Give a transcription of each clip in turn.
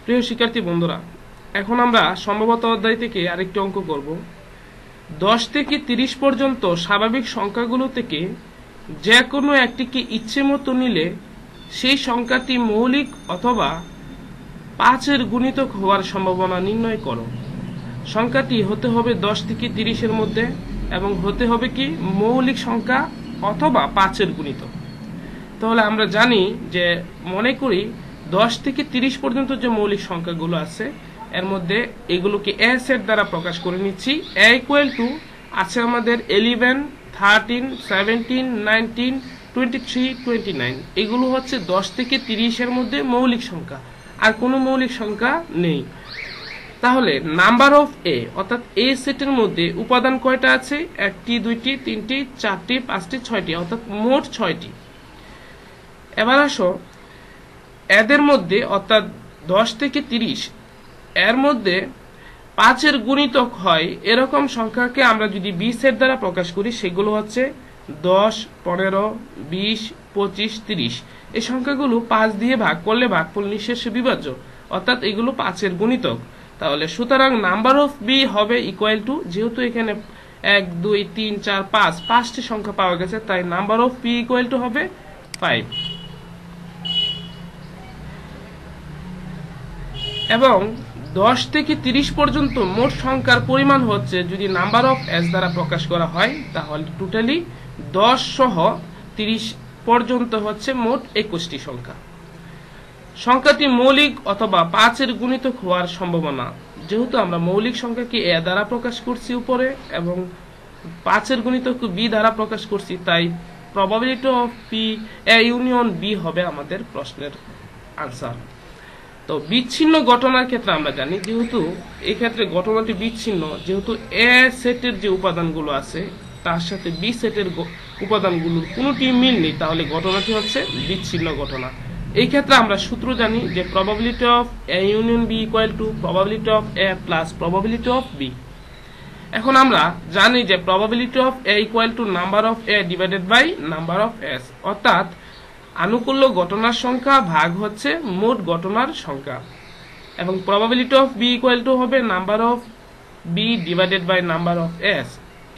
প্রিয় শিক্ষার্থী বন্ধুরা, এখন আমরা সম্ভবত অধ্যায় থেকে আরেকটি অঙ্ক করব। 10 থেকে 30 পর্যন্ত স্বাভাবিক সংখ্যাগুলো থেকে যে কোনো একটিকে ইচ্ছে মতো নিলে সেই সংখ্যাটি মৌলিক অথবা 5-এর গুণিতক হওয়ার সম্ভাবনা নির্ণয় করো। সংখ্যাটি হতে হবে 10 থেকে 30-এর মধ্যে এবং হতে হবে কি মৌলিক সংখ্যা অথবা 5-এর গুণিতক। তাহলে আমরা জানি যে মনে করি 10 থেকে 30 পর্যন্ত যে মৌলিক সংখ্যাগুলো আছে এর মধ্যে এগুলোকে এ সেট দ্বারা প্রকাশ করে নিচ্ছি। এ ইকুয়াল টু আছে আমাদের 11, 13, 17, 19, 23, 29। এগুলো হচ্ছে 10 থেকে 30-এর মধ্যে মৌলিক সংখ্যা, আর কোনো মৌলিক সংখ্যা নেই। তাহলে নাম্বার অফ এ অর্থাৎ এ সেটের মধ্যে উপাদান কয়টা আছে? 1টি, 2টি, 3টি, 4টি, 5টি, 6টি, অর্থাৎ মোট 6টি। এবার আসো এদের মধ্যে অর্থাৎ 10 থেকে 30 এর মধ্যে 5-এর গুণিতক হয় এরকম সংখ্যাকে আমরা যদি বি সেট দ্বারা প্রকাশ করি, সেগুলো হচ্ছে 10, 15, 20, 25, 30। এই সংখ্যাগুলো 5 দিয়ে ভাগ করলে ভাগফল নিঃশেষে বিভাজ্য, অর্থাৎ এগুলো 5-এর গুণিতক। তাহলে সুতরাং নাম্বার অফ বি হবে ইকুয়াল টু, যেহেতু এখানে 1, 2, 3, 4, 5টি সংখ্যা পাওয়া গেছে, তাই number of B equal to হবে 5। এবং 10 থেকে 30 পর্যন্ত মোট সংখ্যার পরিমাণ হচ্ছে, যদি নাম্বার অফ এস দ্বারা প্রকাশ করা হয় তাহলে টোটালি 10 সহ 30 পর্যন্ত হচ্ছে মোট 21টি সংখ্যা। সংখ্যাটি মৌলিক অথবা 5-এর গুণিতক হওয়ার সম্ভাবনা, যেহেতু আমরা মৌলিক সংখ্যাকে এ দ্বারা প্রকাশ করছি উপরে এবং 5-এর গুণিতক বি দ্বারা প্রকাশ করছি, তাই probability of P A union B হবে আমাদের প্রশ্নের আনসার। তো বিচ্ছিন্ন ঘটনার ক্ষেত্রে আমরা জানি, যেহেতু এই ক্ষেত্রে ঘটনাটি বিচ্ছিন্ন, যেহেতু এ সেটের যে উপাদানগুলো আছে তার সাথে বি সেটের উপাদানগুলোর কোনোটি মিল নেই, তাহলে ঘটনাটি হচ্ছে বিচ্ছিন্ন ঘটনা। এই ক্ষেত্রে আমরা সূত্র জানি যে probability of A union B equal to probability of A plus probability of B. এখন আমরা জানি যে probability of A equal to number of A divided by number of S, অর্থাৎ আনুকূল্য ঘটনার সংখ্যা ভাগ হচ্ছে মোট ঘটনার সংখ্যা, এবং probability of B equal to হবে number of B divided by number of S.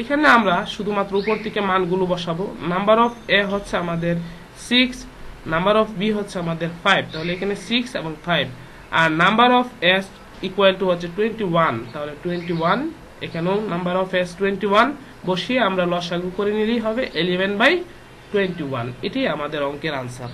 এখানে আমরা শুধুমাত্র উপর থেকে মানগুলো বসাবো। নাম্বার অফ এ হচ্ছে আমাদের 6, নাম্বার অফ বি হচ্ছে আমাদের 5, তাহলে এখানে 6 এবং 5, আর number of S equal to হচ্ছে 21, তাহলে 21, এখানেও নাম্বার অফ এস 21 বসিয়ে আমরা লসাগু করে নিলেই হবে 11/21। এটি আমাদের অঙ্কের আনসার।